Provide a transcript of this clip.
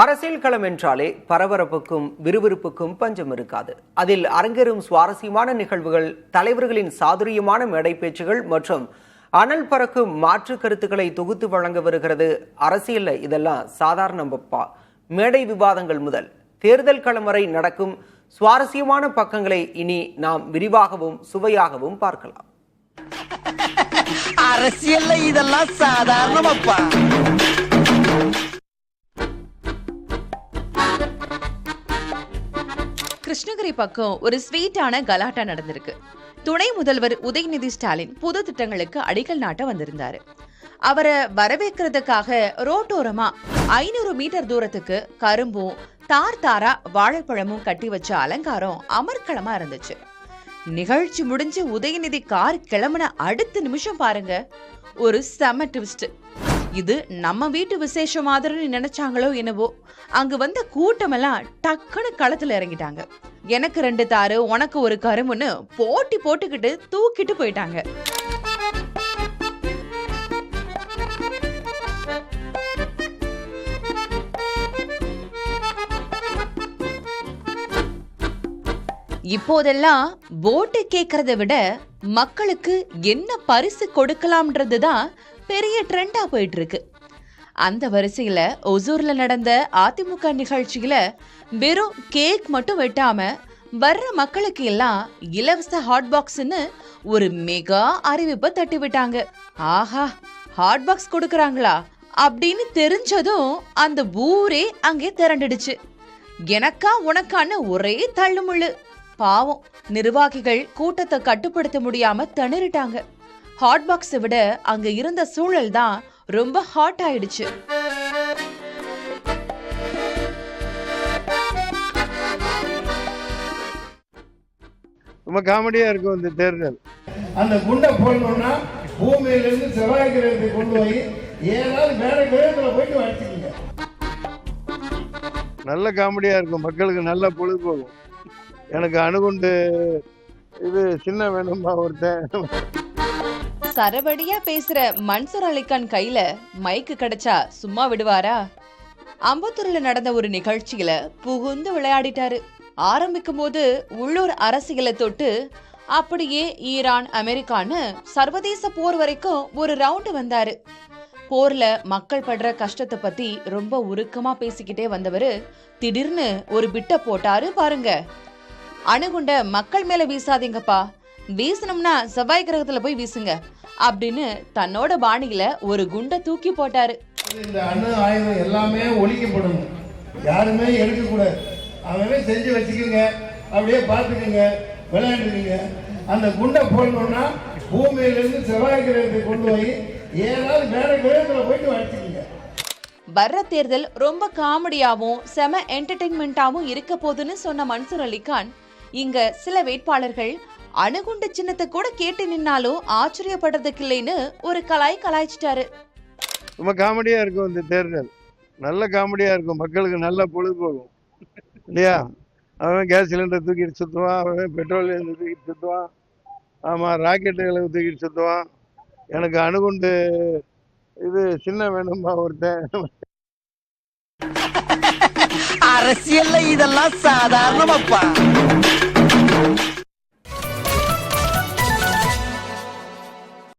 அரசியல் களம் என்றாலே பரபரப்புக்கும் விறுவிறுப்புக்கும் பஞ்சம் இருக்காது. அதில் அரங்கேறும் சுவாரஸ்யமான நிகழ்வுகள், தலைவர்களின் சாதுரியமான மேடை பேச்சுகள் மற்றும் அனல் பறக்கும் மாற்று கருத்துக்களை தொகுத்து வழங்க வருகிறது. அரசியல்ல இதெல்லாம் சாதாரண மேடை விவாதங்கள் முதல் தேர்தல் களம் வரை நடக்கும் சுவாரஸ்யமான பக்கங்களை இனி நாம் விரிவாகவும் சுவையாகவும் பார்க்கலாம். அரசியல்ல இதெல்லாம் சாதாரணமாப்பா. கிருஷ்ணகிரி பக்கம் ஒரு ஸ்வீட்டான கலாட்டா நடந்திருக்கு. துணை முதல்வர் உதயநிதி ஸ்டாலின் புது திட்டங்களுக்கு அடிக்கல் நாட்ட வந்திருந்தாரு. அவரை வரவேற்கிறதுக்காக ரோட்டோரமா 500 மீட்டர் தூரத்துக்கு கரும்பும் தாரா வாழைப்பழமும் கட்டி வச்ச அலங்காரம் அமர்க்களமா இருந்துச்சு. நிகழ்ச்சி முடிஞ்சு உதயநிதி கார் கிளம்புன அடுத்த நிமிஷம் பாருங்க, ஒரு செம ட்விஸ்ட். இது நம்ம வீட்டு விசேஷம் மாதிரி நினைச்சாங்களோ என்னவோ, அங்கு வந்த கூட்டமெல்லாம் டக்குன்னு களத்துல இறங்கிட்டாங்க. எனக்கு 2 தாரு, உனக்கு ஒரு கரும்புன்னு போட்டி போட்டுக்கிட்டு தூக்கிட்டு போயிட்டாங்க. இப்போதெல்லாம் போட்டு கேட்கறத விட மக்களுக்கு என்ன பரிசு கொடுக்கலாம்ன்றதுதான் பெரிய ட்ரெண்டா போயிட்டு இருக்கு. அந்த வரிசையில ஒசூர்ல நடந்த அதிமுக நிகழ்ச்சியில வெறும் கேக் மட்டும் வெட்டாம வர்ற மக்களுக்கு எல்லாம் இலவச ஹாட் பாக்ஸ்ன்னு ஒரு மெகா அறிவிப்பை தட்டி விட்டாங்க. ஆஹா, ஹாட் பாக்ஸ் கொடுக்கறாங்களா அப்படின்னு தெரிஞ்சதும் அந்த ஊரே அங்கே திரண்டுடுச்சு. எனக்கா உனக்கான ஒரே தள்ளுமுள்ளு. பாவம், நிர்வாகிகள் கூட்டத்தை கட்டுப்படுத்த முடியாம திணறிட்டாங்க. ஹாட் பாக்ஸை விட அங்க இருந்த சூழல் தான் ரொம்ப ஹாட் ஆயிடுச்சு. ரொம்ப காமெடியா இருக்கும் இந்த தேர்தல். அந்த குண்டை போடணும்னா பூமியிலிருந்து செவ்வாய் கிரகத்தை கொண்டு போய் ஏதாவது வேற கிரகத்துல போயிட்டு வச்சுக்கீங்க. நல்ல காமெடியா இருக்கும், மக்களுக்கு நல்ல பொழுதுபோகும். எனக்கு அணுகுண்டு இது சின்ன வேணுமா ஒருத்தன். சரவடியா பேசுற மன்சூர் அலிகான் கையில மைக்கு கிடைச்சா சும்மா விடுவாரா? அம்பத்தூர்ல நடந்த ஒரு நிகழ்ச்சியில புகுந்து விளையாடிட்டாரு. ஆரம்பிக்கும் போது உள்ளூர் அரசியலை தொட்டு அப்படியே ஈரான், அமெரிக்கான்னு சர்வதேச போர் வரைக்கும் ஒரு ரவுண்டு வந்தாரு. போர்ல மக்கள் படுற கஷ்டத்தை பத்தி ரொம்ப உருக்கமா பேசிக்கிட்டே வந்தவரு திடீர்னு ஒரு பிட்ட போட்டாரு பாருங்க. அணுகுண்ட மக்கள் மேல வீசாதீங்கப்பா, வீசணும்னா செவ்வாய் கிரகத்துல போய் வீசுங்க அப்படின்னு தன்னோட பாணியில ஒரு குண்டை தூக்கி போட்டாரு. இந்த அணு ஆயுதம் எல்லாமே ஒழிக்கப்படணும், யாருமே எடுக்கக்கூடாது. அவனே செஞ்சு வச்சுக்கோங்க, அப்படியே பார்த்துக்கோங்க, விளையாண்டுக்கோங்க. அந்த குண்டை போடணும்னா பூமியிலிருந்து செவ்வாய் கிரகத்தை கொண்டு போய் ஏதாவது வேற கிரகத்துல போயிட்டு வச்சுக்கோங்க. வர்ற தேர்தல் ரொம்ப காமெடியாவும் செம என்டர்டெயின்மெண்டாவும் இருக்க போதுன்னு சொன்ன மன்சூர் அலிகான் இங்க சில வேட்பாளர்கள் அணுகுண்டு சின்னத்தை கூட கேட்டு நின்னாலும் ஆச்சரியப்படுறதுக்கு இல்லைன்னு ஒரு கலாய்ச்சிட்டாரு. ரொம்ப காமெடியா இருக்கும் இந்த தேர்தல். நல்ல காமெடியா இருக்கும், மக்களுக்கு நல்ல பொழுதுபோகும் இல்லையா? அவன் கேஸ் சிலிண்டர் தூக்கிட்டு சுற்றுவான், அவன் பெட்ரோல் தூக்கிட்டு சுற்றுவான், ஆமா ராக்கெட்டுகளை தூக்கிட்டு சுற்றுவான். எனக்கு அணுகுண்டு இது சின்ன வேணுமா ஒருத்தன். அரசியல்ல இதெல்லாம் சாதாரணமாப்பா.